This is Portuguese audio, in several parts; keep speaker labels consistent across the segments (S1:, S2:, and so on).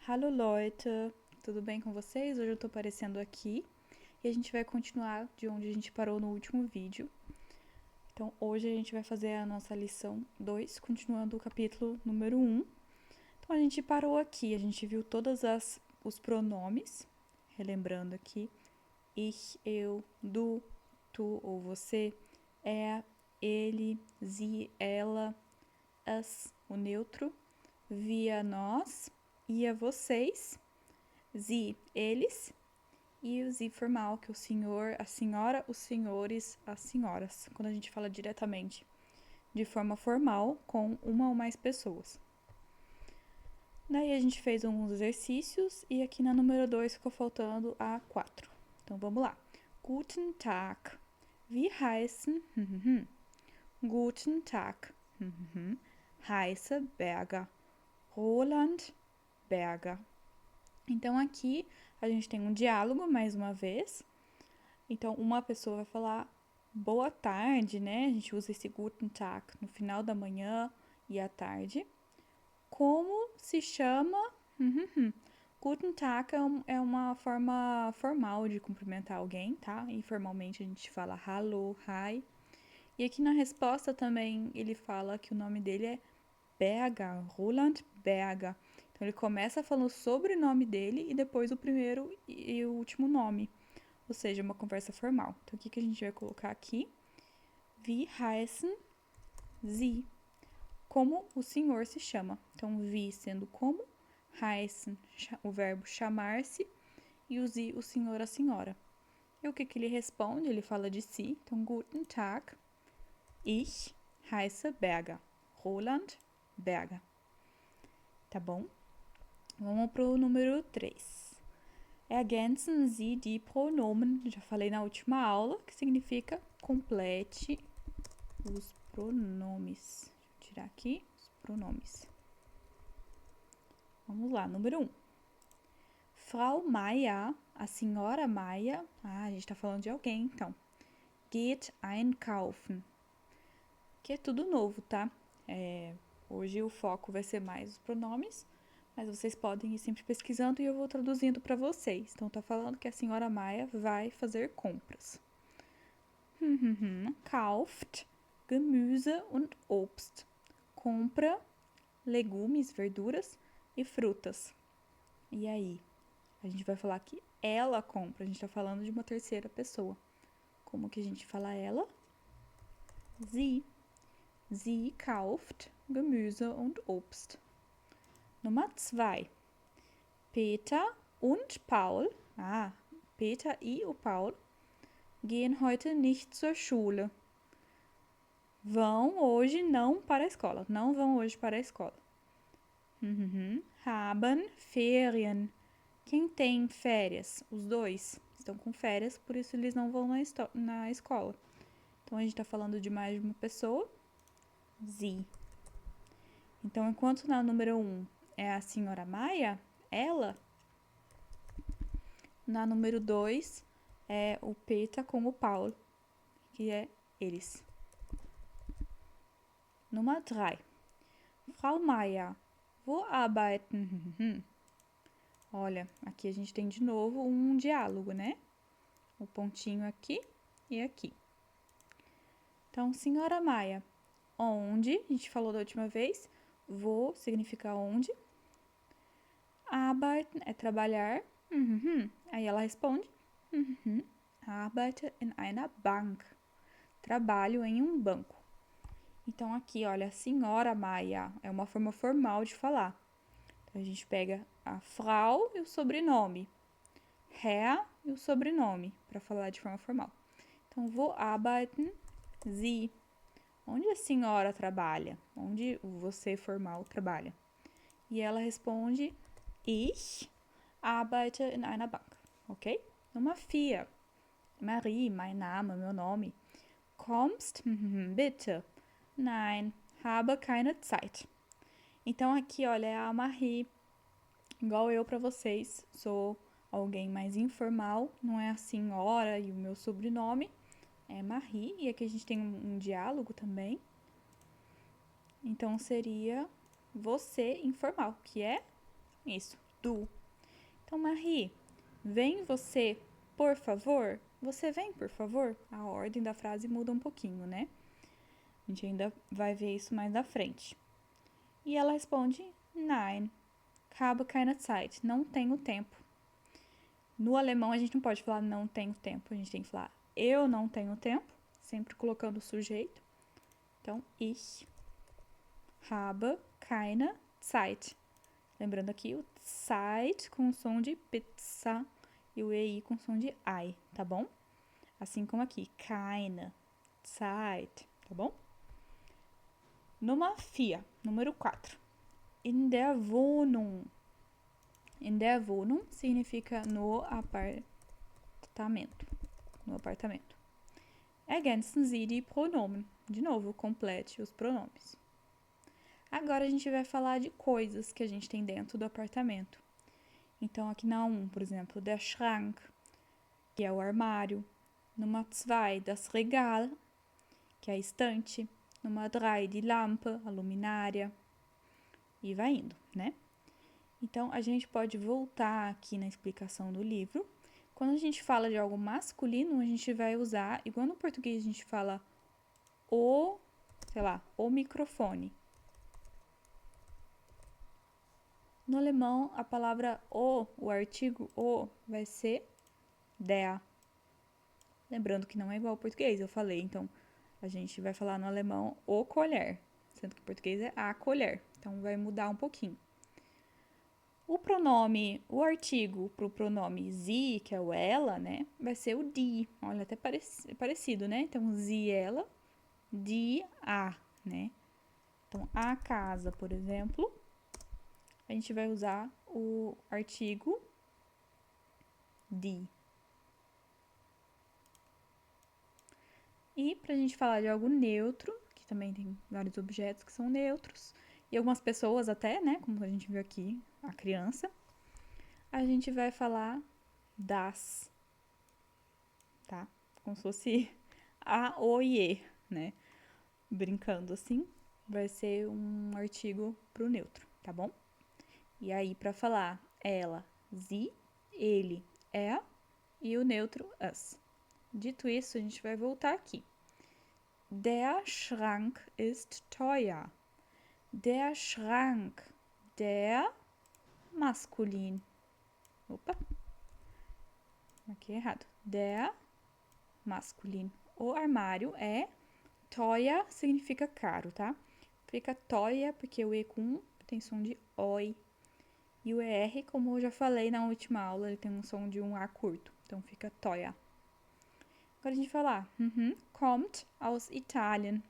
S1: Hallo Leute, tudo bem com vocês? Hoje eu tô aparecendo aqui e a gente vai continuar de onde a gente parou no último vídeo. Então hoje a gente vai fazer a nossa lição 2, continuando o capítulo número 1. Então a gente parou aqui, a gente viu todos os pronomes, relembrando aqui, ich, eu, du, tu ou você, er, ele, sie, ela, es, o neutro, wir, nós, ihr, vocês, sie, eles, e o sie formal, que é o senhor, a senhora, os senhores, as senhoras, quando a gente fala diretamente de forma formal com uma ou mais pessoas. Daí a gente fez alguns exercícios e aqui na número 2 ficou faltando a 4. Então vamos lá. Guten Tag. Wie heißen? Guten Tag. Heiße Berger. Roland Berger. Então aqui a gente tem um diálogo mais uma vez. Então uma pessoa vai falar boa tarde, né? A gente usa esse Guten Tag no final da manhã e à tarde. Como se chama? Guten Tag é uma forma formal de cumprimentar alguém, tá? Informalmente a gente fala hallo, hi. E aqui na resposta também ele fala que o nome dele é Berger, Roland Berger. Então ele começa falando sobre o nome dele e depois o primeiro e o último nome. Ou seja, uma conversa formal. Então o que a gente vai colocar aqui? Wie heißen Sie? Como o senhor se chama. Então, wie sendo como, heißen, o verbo chamar-se, e o Sie, o senhor, a senhora. E o que ele responde? Ele fala de si. Então, Guten Tag, ich heiße Berger. Roland Berger. Tá bom? Vamos pro número 3. Ergänzen Sie die Pronomen. Já falei na última aula, que significa complete os pronomes. Deixa eu tirar aqui os pronomes. Vamos lá, número 1. Frau Meier, a senhora Maia. A gente tá falando de alguém, então. Geht einkaufen. Que é tudo novo, tá? Hoje o foco vai ser mais os pronomes, mas vocês podem ir sempre pesquisando e eu vou traduzindo para vocês. Então, tá falando que a senhora Maia vai fazer compras. Kauft Gemüse und Obst. Compra legumes, verduras e frutas. E aí? A gente vai falar que ela compra. A gente tá falando de uma terceira pessoa. Como que a gente fala ela? Sie. Sie kauft Gemüse und Obst. Nummer 2. Peter und Paul, Peter e o Paul, gehen heute nicht zur Schule. Vão hoje não para a escola. Não vão hoje para a escola. Haben Ferien. Quem tem férias? Os dois estão com férias, por isso eles não vão na escola. Então a gente está falando de mais de uma pessoa. Sie. Então, enquanto na número 1 é a senhora Maia, ela, na número 2 é o Peter com o Paulo, que é eles. Nummer 3. Frau Meier, wo arbeiten? Olha, aqui a gente tem de novo um diálogo, né? O pontinho aqui e aqui. Então, senhora Maia, onde? A gente falou da última vez. Wo significa onde. Arbeiten é trabalhar. Aí ela responde. Arbeite in einer Bank. Trabalho em um banco. Então aqui, olha, a senhora Maia é uma forma formal de falar. Então a gente pega a Frau e o sobrenome. Herr e o sobrenome, para falar de forma formal. Então, wo arbeiten Sie? Onde a senhora trabalha? Onde você formal trabalha? E ela responde, ich arbeite in einer Bank. Ok? Nummer 4. Marie, mein Name, meu nome. Kommst? Bitte. Nein, habe keine Zeit. Então aqui, olha, é a Marie. Igual eu para vocês, sou alguém mais informal, não é a senhora e o meu sobrenome é Marie, e aqui a gente tem um diálogo também. Então seria você informal, que é isso, du. Então, Marie, vem você, por favor? Você vem, por favor? A ordem da frase muda um pouquinho, né? A gente ainda vai ver isso mais na frente. E ela responde, nein, habe keine Zeit, não tenho tempo. No alemão, a gente não pode falar não tenho tempo, a gente tem que falar eu não tenho tempo, sempre colocando o sujeito. Então, ich habe keine Zeit. Lembrando aqui o Zeit com som de pizza e o EI com som de I, tá bom? Assim como aqui, keine Zeit, tá bom? Nummer 4, número 4. In der Wohnung. In der Wohnung significa no apartamento. No apartamento. Ergänzen Sie die Pronomen. De novo, complete os pronomes. Agora a gente vai falar de coisas que a gente tem dentro do apartamento. Então, aqui na 1, por exemplo, der Schrank, que é o armário. Nummer 2, das Regal, que é a estante. Nummer 3, die Lampe, a luminária. E vai indo, né? Então, a gente pode voltar aqui na explicação do livro. Quando a gente fala de algo masculino, a gente vai usar, igual no português a gente fala o microfone. No alemão, a palavra o artigo o, vai ser der. Lembrando que não é igual ao português, eu falei. Então, a gente vai falar no alemão o colher, sendo que o português é a colher. Então, vai mudar um pouquinho. O pronome, o artigo para o pronome sie, que é o ela, né? Vai ser o die. Olha, até parecido, né? Então, sie, ela, die, a, né? Então, a casa, por exemplo, a gente vai usar o artigo die. E para a gente falar de algo neutro, que também tem vários objetos que são neutros, e algumas pessoas até, né, como a gente viu aqui, a criança, a gente vai falar das, tá? Como se fosse a, o e e, né? Brincando assim, vai ser um artigo pro neutro, tá bom? E aí, para falar ela, sie, ele, er, e o neutro, us. Dito isso, a gente vai voltar aqui. Der Schrank ist teuer. Der Schrank, der masculin. Opa, aqui errado. Der masculin. O armário é teuer, significa caro, tá? Fica teuer porque o E com tem som de oi. E o ER, como eu já falei na última aula, ele tem um som de um A curto. Então fica teuer. Agora a gente vai falar. Kommt aus Italien.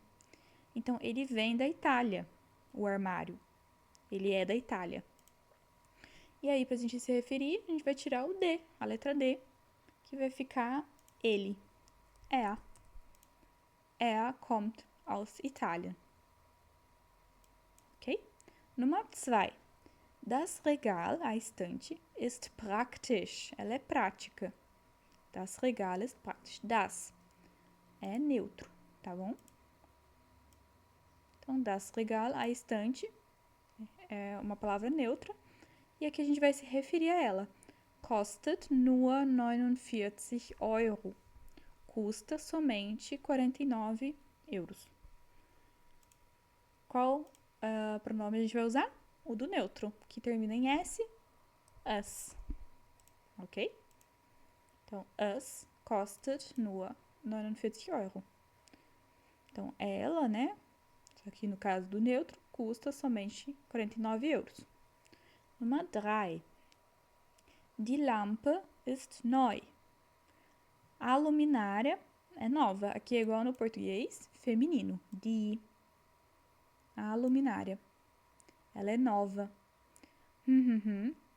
S1: Então ele vem da Itália, o armário. Ele é da Itália. E aí, pra gente se referir, a gente vai tirar o D, a letra D, que vai ficar ele. Er. Er kommt aus Italien. Ok? Nummer 2. Das Regal, a estante, ist praktisch. Ela é prática. Das Regal ist praktisch. Das é neutro, tá bom? Então, das Regal, a estante, é uma palavra neutra. E aqui a gente vai se referir a ela. Kostet nur 49 Euro. Custa somente 49 euros. Qual pronome a gente vai usar? O do neutro, que termina em S, us. Ok? Então, us kostet nur 49 Euro. Então, ela, né? Aqui no caso do neutro, custa somente 49 euros. Nummer 3. Die Lampe ist neu. A luminária é nova. Aqui é igual no português, feminino. Die. A luminária. Ela é nova.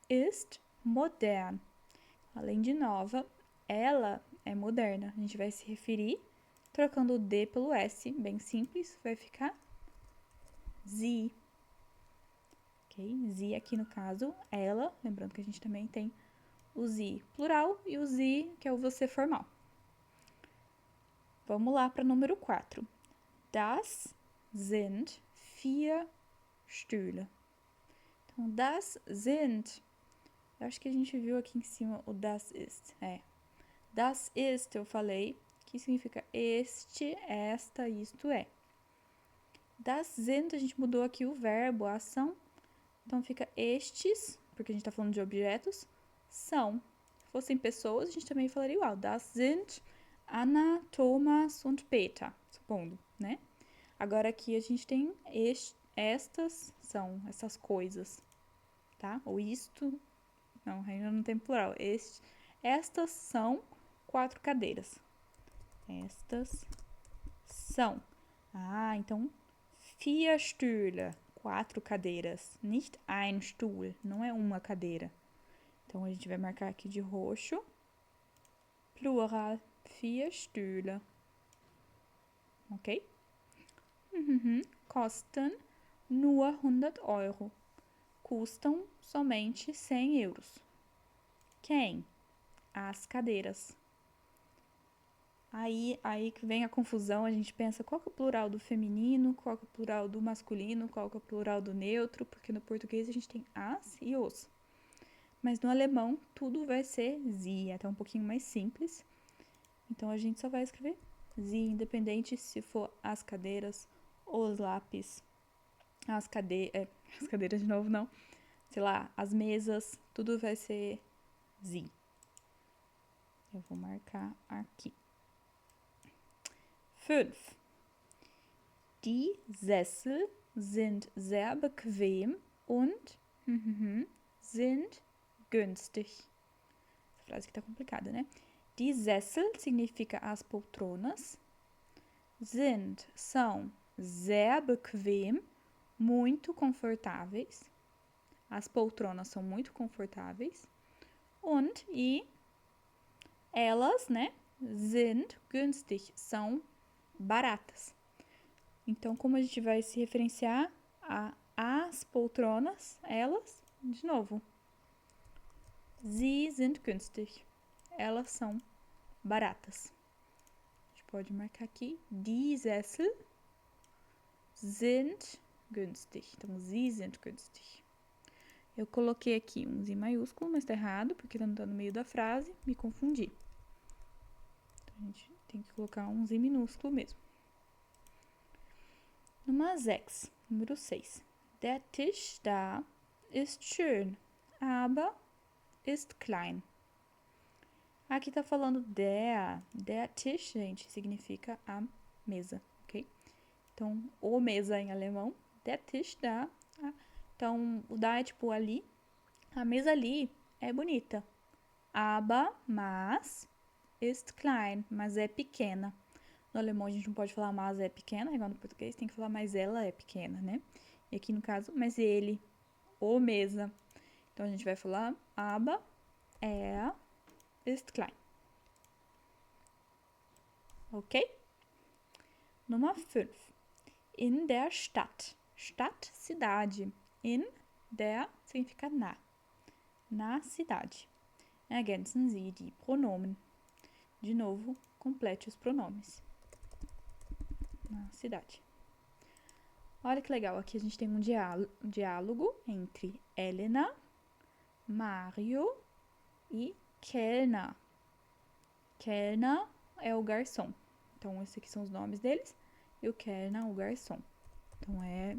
S1: Ist modern. Além de nova, ela é moderna. A gente vai se referir trocando o D pelo S, bem simples, vai ficar sie. Ok? Sie aqui no caso, ela, lembrando que a gente também tem o sie plural e o sie, que é o você formal. Vamos lá para o número 4. Das sind 4 Stühle. Então, das sind Eu acho que a gente viu aqui em cima o das ist. Das ist, eu falei, que significa este, esta, isto é. Das sind, a gente mudou aqui o verbo, a ação. Então fica estes, porque a gente tá falando de objetos, são. Se fossem pessoas, a gente também falaria igual. Das sind Anna, Thomas und Peter, supondo, né? Agora aqui a gente tem estas são, essas coisas, tá? Ou isto, não, ainda não tem plural. Estas são 4 cadeiras. Estas são. Ah, então, 4 Stühle, 4 cadeiras. Nicht ein Stuhl, não é uma cadeira. Então, a gente vai marcar aqui de roxo. Plural, 4 Stühle. Ok? Kosten nur 100 Euro. Custam somente 100 euros. Quem? As cadeiras. Aí que vem a confusão, a gente pensa qual que é o plural do feminino, qual que é o plural do masculino, qual que é o plural do neutro, porque no português a gente tem as e os. Mas no alemão tudo vai ser sie, até um pouquinho mais simples. Então a gente só vai escrever sie, independente se for as cadeiras, os lápis, as cadeiras de novo não, sei lá, as mesas, tudo vai ser sie. Eu vou marcar aqui. 5. Die Sessel sind sehr bequem und sind günstig. Essa frase aqui tá complicada, né? Die Sessel significa as poltronas. Sind, são, sehr bequem, muito confortáveis. As poltronas são muito confortáveis. Und, e elas, né? Sind günstig, são baratas. Então, como a gente vai se referenciar as poltronas, elas, de novo. Sie sind günstig. Elas são baratas. A gente pode marcar aqui. Die Sessel sind günstig. Então, sie sind günstig. Eu coloquei aqui um Z maiúsculo, mas tá errado, porque não tá no meio da frase. Me confundi. Então, a gente tem que colocar um Z minúsculo mesmo. Nummer 6. Número 6. Der Tisch da ist schön, aber ist klein. Aqui tá falando der Tisch, gente, significa a mesa, ok? Então, o mesa em alemão, der Tisch da. Então, o da é tipo ali. A mesa ali é bonita. Aber, mas, ist klein, mas é pequena. No alemão a gente não pode falar mas é pequena, igual no português, tem que falar mas ela é pequena, né? E aqui no caso, mas ele, o mesa. Então a gente vai falar aber er ist klein. Ok? Nummer 5. In der Stadt. Stadt, cidade. In der significa na. Na cidade. Ergänzen Sie die Pronomen. De novo, complete os pronomes. Na cidade. Olha que legal, aqui a gente tem um diálogo entre Elena, Mario e Kellner. Kellner é o garçom. Então, esses aqui são os nomes deles. E o Kellner, o garçom. Então, é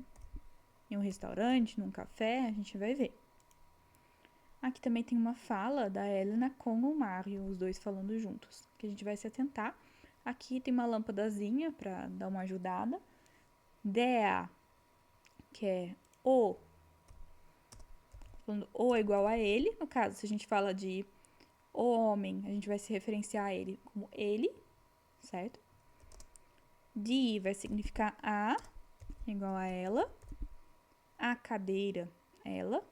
S1: em um restaurante, num café, a gente vai ver. Aqui também tem uma fala da Helena com o Mario, os dois falando juntos, que a gente vai se atentar. Aqui tem uma lâmpadazinha para dar uma ajudada. Der, que é o. Falando o é igual a ele. No caso, se a gente fala de o homem, a gente vai se referenciar a ele como ele, certo? Die vai significar a, igual a ela. A cadeira, ela.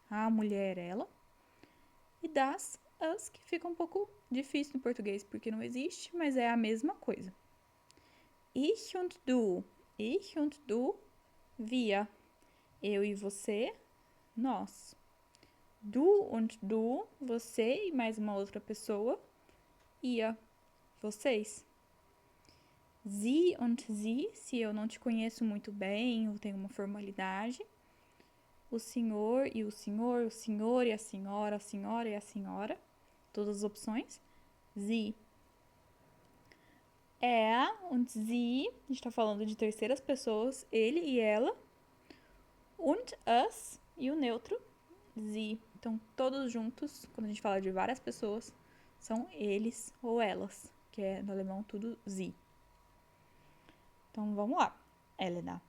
S1: A mulher, ela. E das, as, que fica um pouco difícil no português, porque não existe, mas é a mesma coisa. Ich und du. Ich und du, wir. Eu e você, nós. Du und du, você e mais uma outra pessoa. Ihr, vocês. Sie und sie, se eu não te conheço muito bem ou tenho uma formalidade. o senhor e o senhor, o senhor e a senhora, a senhora e a senhora. Todas as opções. Sie. Er und sie, a gente tá falando de terceiras pessoas, ele e ela. Und us e o neutro, sie. Então, todos juntos, quando a gente fala de várias pessoas, são eles ou elas, que é no alemão tudo sie. Então, vamos lá. Elena.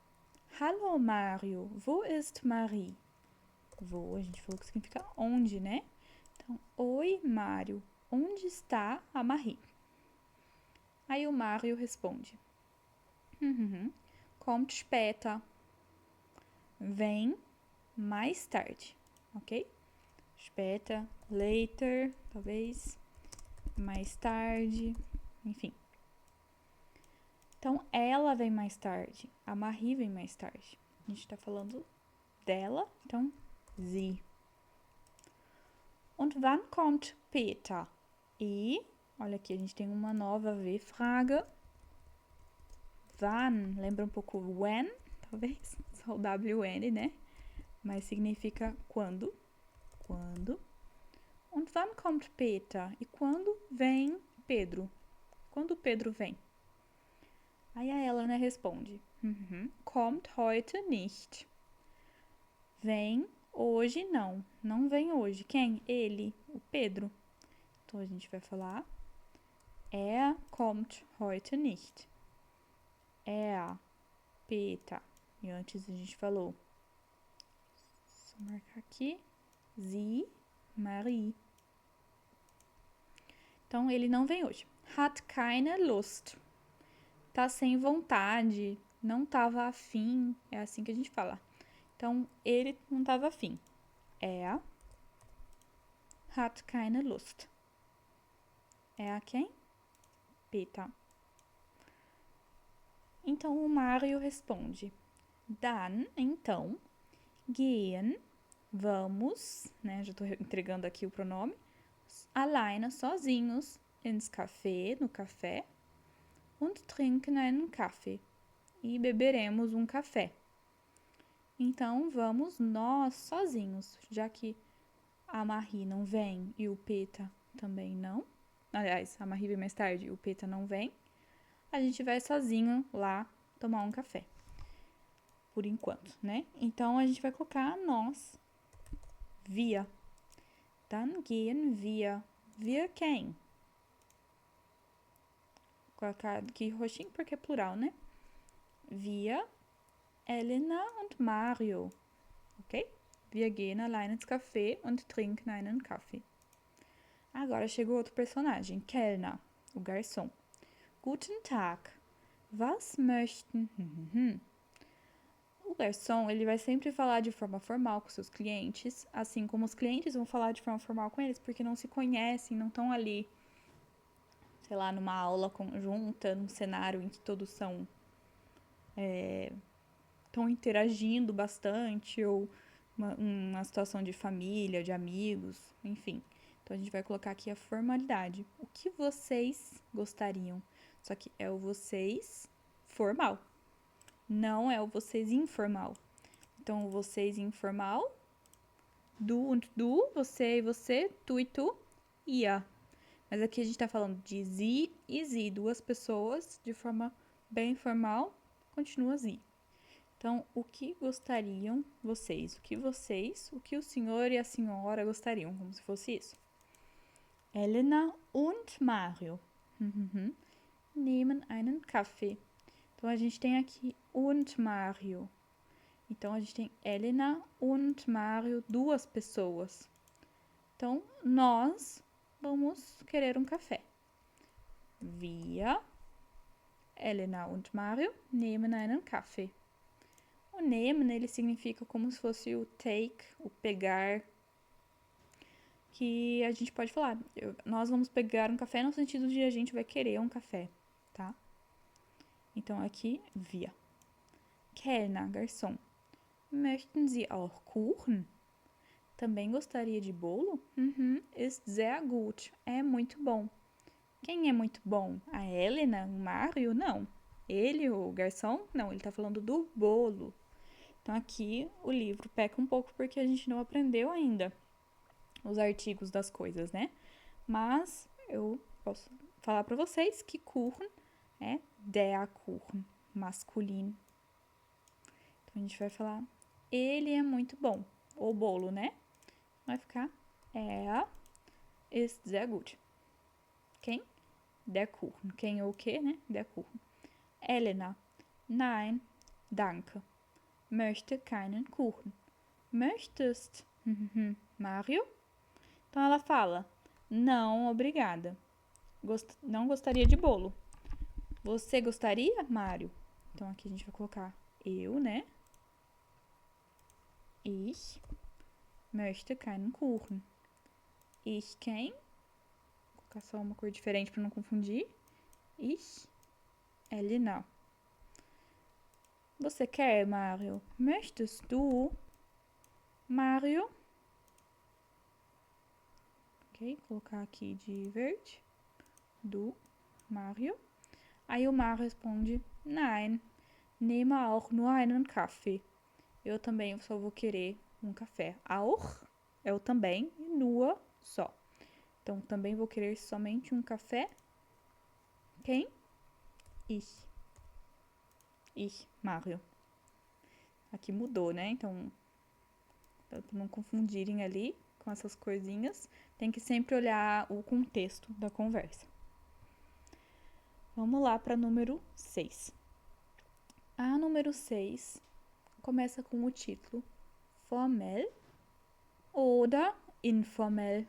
S1: Hallo Mario, wo ist Marie? Wo, a gente falou que significa onde, né? Então, oi Mário, onde está a Marie? Aí o Mário responde. Kommt später. Vem mais tarde, ok? Später, later, talvez, mais tarde, enfim. Então, ela vem mais tarde, a Marie vem mais tarde. A gente tá falando dela, então, sie. Und wann kommt Peter? E, olha aqui, a gente tem uma nova V-Frage. Wann, lembra um pouco when, talvez? Só o W-N, né? Mas significa quando. Quando. Und wann kommt Peter? E quando vem Pedro? Quando Pedro vem? Aí a Helena responde. Kommt heute nicht. Vem hoje não. Não vem hoje. Quem? Ele, o Pedro. Então a gente vai falar Er kommt heute nicht. Er, Peter. E antes a gente falou. Só marcar aqui. Sie, Marie. Então ele não vem hoje. Hat keine Lust. Tá sem vontade. Não tava afim. É assim que a gente fala. Então ele não tava afim. Er hat keine Lust. É a quem? Peter. Então o Mário responde. Dann, então, gehen, vamos, né? Já tô entregando aqui o pronome. Alleine, sozinhos, ins Café, no café. Und trinken einen Kaffee. E beberemos um café. Então vamos nós sozinhos, já que a Marie não vem e o Peter também não. Aliás, a Marie vem mais tarde e o Peter não vem. A gente vai sozinho lá tomar um café. Por enquanto, né? Então a gente vai colocar nós. Wir. Dann gehen wir. Wir quem? Colocar aqui roxinho porque é plural, né? Wir, Elena und Mario. Ok? Wir gehen allein ins Café und trinken einen Kaffee. Agora chegou outro personagem, Kellner, o garçom. Guten Tag. Was möchten? O garçom, ele vai sempre falar de forma formal com seus clientes, assim como os clientes vão falar de forma formal com eles, porque não se conhecem, não estão ali, sei lá, numa aula conjunta, num cenário em que todos são estão interagindo bastante, ou uma situação de família, de amigos, enfim. Então a gente vai colocar aqui a formalidade. O que vocês gostariam? Só que é o vocês formal. Não é o vocês informal. Então, o vocês informal, du und du, você e você, tu e tu, ia. Mas aqui a gente tá falando de sie e sie, duas pessoas, de forma bem formal, continua sie. Então, o que gostariam vocês? O que o senhor e a senhora gostariam, como se fosse isso. Elena und Mario nehmen einen Kaffee. Então, a gente tem aqui und Mario. Então, a gente tem Elena und Mario, duas pessoas. Então, nós vamos querer um café. Wir, Elena und Mario, nehmen einen Kaffee. O nehmen, ele significa como se fosse o take, o pegar, que a gente pode falar. Nós vamos pegar um café no sentido de a gente vai querer um café, tá? Então, aqui, wir. Kellner, garçom. Möchten Sie auch Kuchen? Também gostaria de bolo? Ist sehr gut. É muito bom. Quem é muito bom? A Helena? O Mário? Não. Ele, o garçom? Não, ele tá falando do bolo. Então, aqui o livro peca um pouco porque a gente não aprendeu ainda os artigos das coisas, né? Mas eu posso falar para vocês que Kuchen é der Kuchen, masculino. Então, a gente vai falar, ele é muito bom. O bolo, né? Vai ficar, ist sehr gut. Quem? Der Kuchen. Quem ou o que, né? Der Kuchen. Elena, nein, danke. Möchte keinen Kuchen. Möchtest? Mario? Então ela fala, não, obrigada. Não gostaria de bolo. Você gostaria, Mário? Então aqui a gente vai colocar eu, né? Ich möchte keinen Kuchen. Ich quem? Vou colocar só uma cor diferente para não confundir. Ich, Elena. Você quer, Mário? Möchtest du, Mário? Ok, colocar aqui de verde. Do Mário. Aí o Mário responde, nein, nehme auch nur einen Kaffee. Eu também só vou querer um café. Auch é o também e nur só. Então, também vou querer somente um café. Quem? Ich. Ich, Mário. Aqui mudou, né? Então, para não confundirem ali com essas coisinhas, tem que sempre olhar o contexto da conversa. Vamos lá para número 6. A número 6 começa com o título formell oder informell.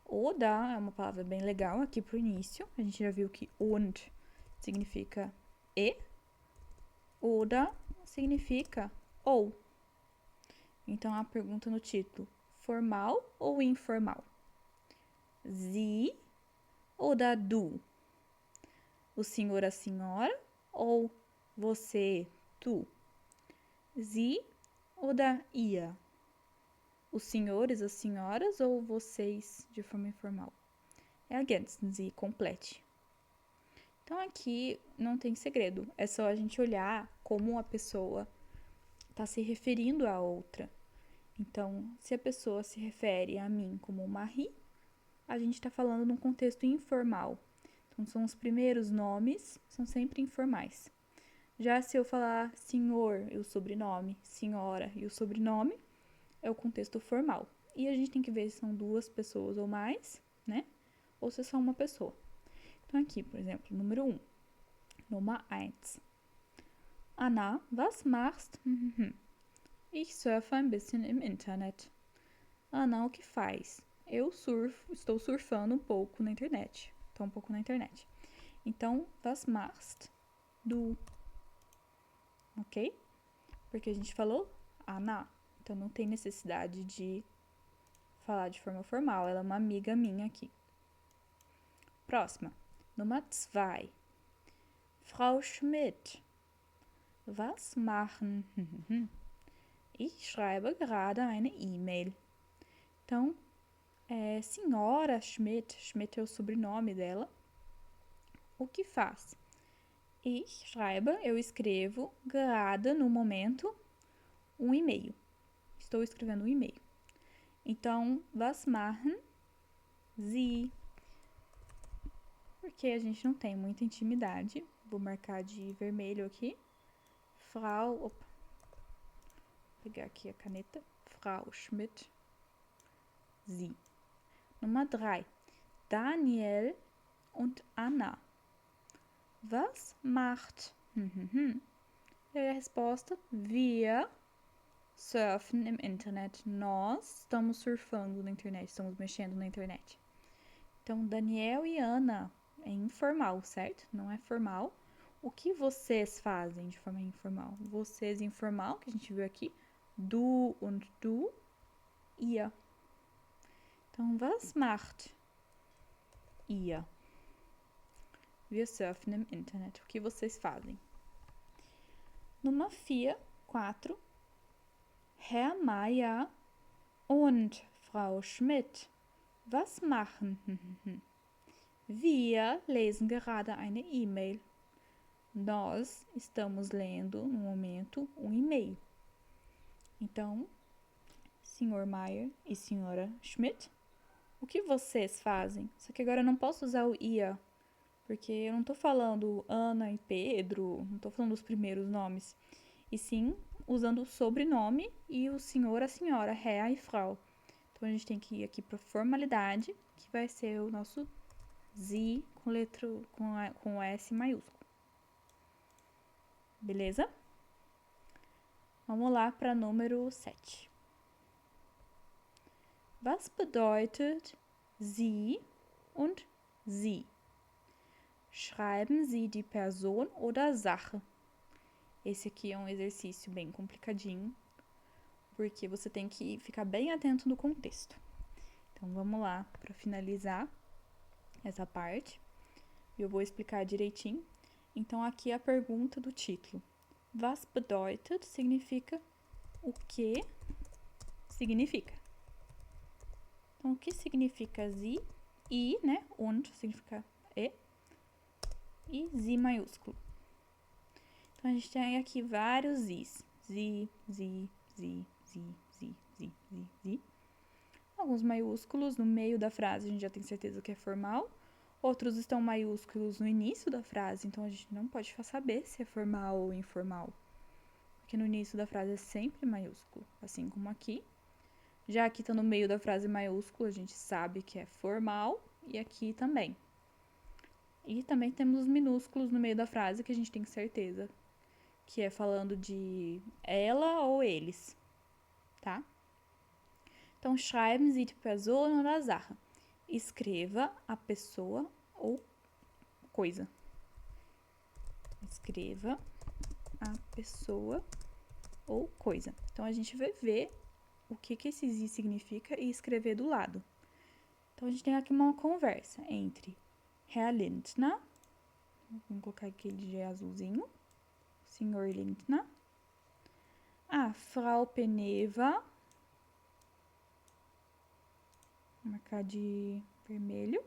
S1: Oder é uma palavra bem legal aqui pro início. A gente já viu que und significa e. Oder significa ou. Então, a pergunta no título, formal ou informal? Sie oder du? O senhor, a senhora ou você, tu? Sie oder ihr? Os senhores, as senhoras ou vocês de forma informal? Ergänzen Sie, complete. Então, aqui não tem segredo. É só a gente olhar como a pessoa está se referindo à outra. Então, se a pessoa se refere a mim como Marie, a gente está falando num contexto informal. Então, são os primeiros nomes, são sempre informais. Já se eu falar senhor e o sobrenome, senhora e o sobrenome, é o contexto formal. E a gente tem que ver se são duas pessoas ou mais, né? Ou se é só uma pessoa. Então, aqui, por exemplo, número 1. Nummer 1. Anna, was machst? Ich surfe ein bisschen im Internet. Ana, o que faz? Eu estou surfando um pouco na internet. Estou um pouco na internet. Então, was machst du? Ok? Porque a gente falou Ana. Então, não tem necessidade de falar de forma formal. Ela é uma amiga minha aqui. Próxima. Nummer 2. Frau Schmidt. Was machen? Ich schreibe gerade eine E-Mail. Então, senhora Schmidt. Schmidt é o sobrenome dela. O que faz? Ich schreibe, eu escrevo, gerade, no momento, um e-mail. Estou escrevendo um e-mail. Então, was machen Sie? Porque a gente não tem muita intimidade. Vou marcar de vermelho aqui. Frau, vou pegar aqui a caneta. Frau Schmidt. Sie. Nummer 3. Daniel und Anna. Was macht? E a resposta, wir surfen im Internet. Nós estamos surfando na internet, estamos mexendo na internet. Então, Daniel e Ana é informal, certo? Não é formal. O que vocês fazem de forma informal? Vocês informal, que a gente viu aqui, du und du, ihr. Então, was macht ihr? Wir surfen im Internet. O que vocês fazem? Nummer 4. Herr Mayer und Frau Schmidt. Was machen? Wir lesen gerade eine E-Mail. Nós estamos lendo, no momento, um e-mail. Então, Sr. Meyer e Sra. Schmidt, o que vocês fazem? Só que agora eu não posso usar o ia, porque eu não tô falando Ana e Pedro, não tô falando os primeiros nomes, e sim usando o sobrenome e o senhor, a senhora, Herr e Frau. Então a gente tem que ir aqui para formalidade, que vai ser o nosso Sie com S maiúsculo. Beleza? Vamos lá para número 7. Was bedeutet Sie und Sie? Schreiben Sie die Person oder Sache? Esse aqui é um exercício bem complicadinho, porque você tem que ficar bem atento no contexto. Então vamos lá para finalizar essa parte. Eu vou explicar direitinho. Então aqui é a pergunta do título. Was bedeutet significa o que significa. Então o que significa Sie? I, né? Und significa e Sie maiúsculo. Então a gente tem aqui vários Is. Sie. Alguns maiúsculos no meio da frase, a gente já tem certeza que é formal. Outros estão maiúsculos no início da frase, então a gente não pode saber se é formal ou informal. Porque no início da frase é sempre maiúsculo, assim como aqui. Já aqui está no meio da frase maiúsculo, a gente sabe que é formal, e aqui também. E também temos os minúsculos no meio da frase, que a gente tem certeza que é falando de ela ou eles, tá? Então, schreiben Sie die Person oder Sache. Escreva a pessoa ou coisa. Escreva a pessoa ou coisa. Então, a gente vai ver o que esse Sie significa e escrever do lado. Então, a gente tem aqui uma conversa entre Herr Lindner, vamos colocar aquele G azulzinho, Sr. Lindner, a Frau Peneva, vou marcar de vermelho.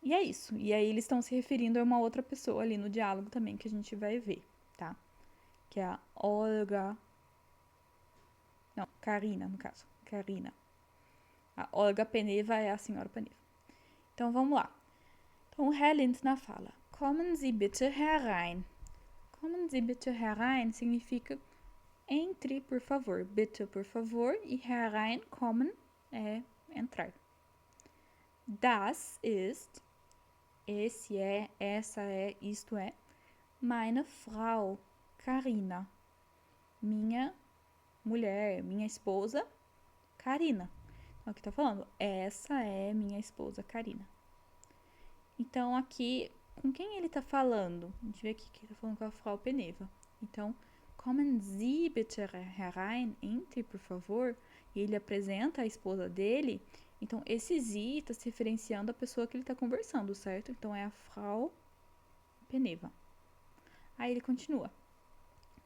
S1: E é isso. E aí eles estão se referindo a uma outra pessoa ali no diálogo também que a gente vai ver, tá? Que é a Olga. Não, Karina, no caso. Karina. A Olga Peneva é a senhora Peneva. Então vamos lá. Então o Herr Lindner fala: Kommen Sie bitte herein. Kommen Sie bitte herein significa entre, por favor. Bitte, por favor. E herein, kommen, é entrar. Das ist, esse é, essa é, isto é, meine Frau, Karina. Minha mulher, minha esposa, Karina. Então aqui tá falando, essa é minha esposa, Karina. Então aqui, com quem ele tá falando? A gente vê aqui que ele tá falando com a Frau Peneva. Então, kommen Sie bitte herein, entre, por favor. E ele apresenta a esposa dele. Então, esse Sie está se referenciando à pessoa que ele está conversando, certo? Então, é a Frau Peneva. Aí ele continua.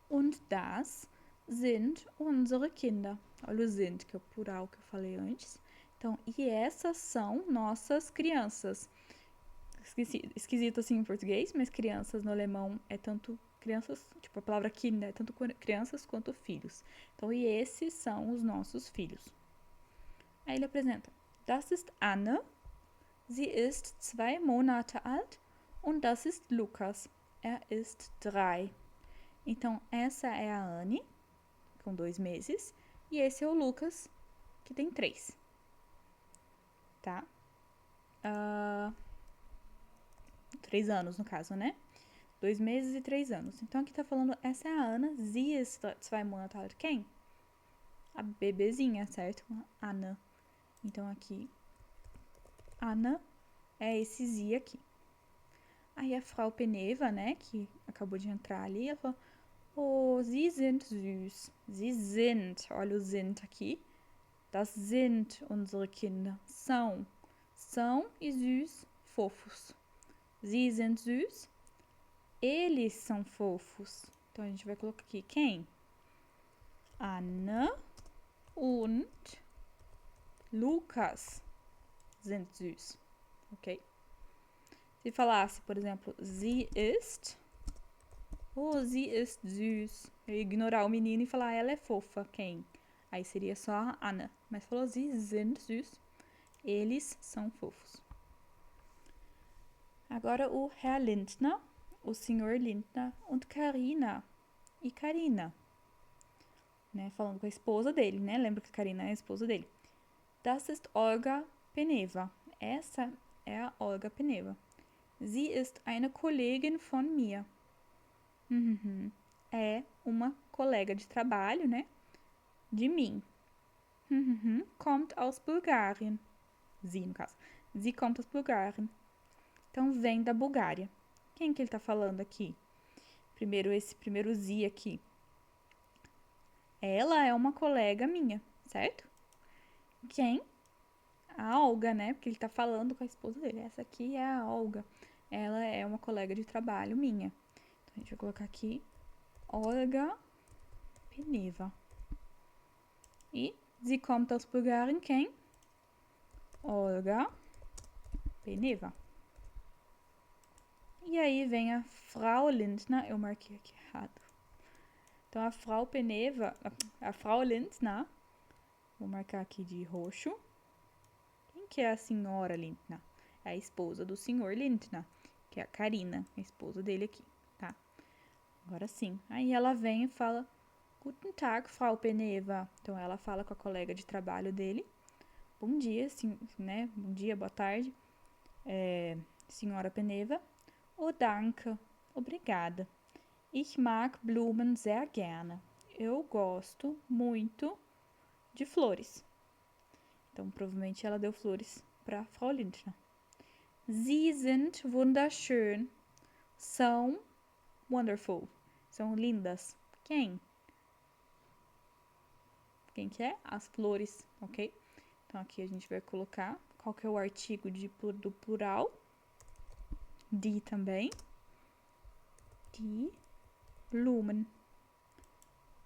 S1: Und das sind unsere Kinder. Olha o sind, que é o plural que eu falei antes. Então, e essas são nossas crianças. Esquisito assim em português, mas crianças no alemão é tanto crianças, tipo a palavra Kinder, é tanto crianças quanto filhos. Então, e esses são os nossos filhos. Aí ele apresenta: Das ist Anne, sie ist 2 Monate alt und das ist Lukas, er ist 3. Então, essa é a Anne, com 2 meses, e esse é o Lucas, que tem 3. Tá? 3 anos, no caso, né? 2 meses e 3 anos. Então, aqui tá falando, essa é a Ana. Sie ist 2 Monate alt. Quem? A bebezinha, certo? Anna. Então, aqui, Anna é esse Sie aqui. Aí, a Frau Peneva, né, que acabou de entrar ali, ela falou, oh, Sie sind süß. Sie sind, olha o sind aqui. Das sind unsere Kinder. São e süß, fofos. Sie sind süß. Eles são fofos. Então, a gente vai colocar aqui quem? Anne und Lukas sind süß. Ok? Se falasse, por exemplo, sie ist, Oh, sie ist süß. Eu ia ignorar o menino e falar, ela é fofa. Quem? Aí seria só a Anna. Mas falou, sie sind süß. Eles são fofos. Agora o Herr Lindner, o Sr. Lindner und Karina. E Karina. Né, falando com a esposa dele, né? Lembra que Karina é a esposa dele. Das ist Olga Peneva. Essa é a Olga Peneva. Sie ist eine Kollegin von mir. É uma colega de trabalho, né? De mim. Kommt aus Bulgarien. Sie, no caso. Sie kommt aus Bulgarien. Então, vem da Bulgária. Quem que ele tá falando aqui? Esse primeiro Sie aqui. Ela é uma colega minha, certo? Quem? A Olga, né? Porque ele tá falando com a esposa dele. Essa aqui é a Olga. Ela é uma colega de trabalho minha. Então, a gente vai colocar aqui Olga Peneva. E sie kommt aus Bulgarien, quem? Olga Peneva. E aí vem a Frau Lindner. Eu marquei aqui errado. Então, a Frau Peneva, a Frau Lindner, vou marcar aqui de roxo. Quem que é a senhora Lindner? É a esposa do senhor Lindner, que é a Karina, a esposa dele aqui, tá? Agora sim. Aí ela vem e fala, Guten Tag, Frau Peneva. Então, ela fala com a colega de trabalho dele. Bom dia, né? Bom dia, boa tarde. Senhora Peneva. Oh, danke. Obrigada. Ich mag Blumen sehr gerne. Eu gosto muito de flores. Então, provavelmente ela deu flores para Frau Lindner. Sie sind wunderschön. São wonderful. São lindas. Quem? Quem que é? As flores, ok? Então, aqui a gente vai colocar qual que é o artigo do plural. Die também. Die Blumen.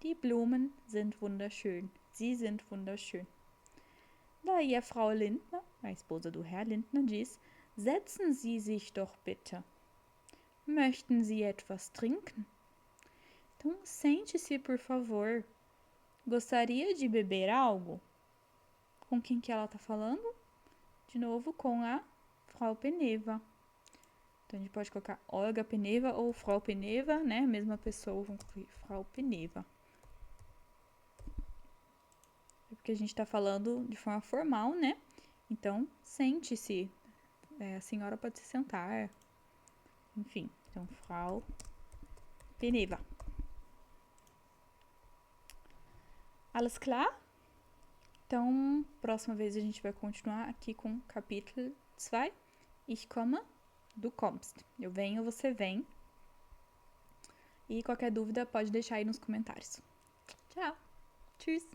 S1: Die Blumen sind wunderschön. Sie sind wunderschön. Daí a Frau Lindner, a esposa do Herr Lindner, diz: Setzen Sie sich doch bitte. Möchten Sie etwas trinken? Então, sente-se, por favor. Gostaria de beber algo? Com quem que ela tá falando? De novo, com a Frau Peneva. Então, a gente pode colocar Olga Peneva ou Frau Peneva, né? Mesma pessoa, vamos colocar Frau Peneva. É porque a gente tá falando de forma formal, né? Então, sente-se. A senhora pode se sentar. Enfim, então, Frau Peneva. Alles klar? Então, próxima vez a gente vai continuar aqui com capítulo 2. Ich komme, du kommst. Eu venho, você vem. E qualquer dúvida pode deixar aí nos comentários. Tchau. Tschüss.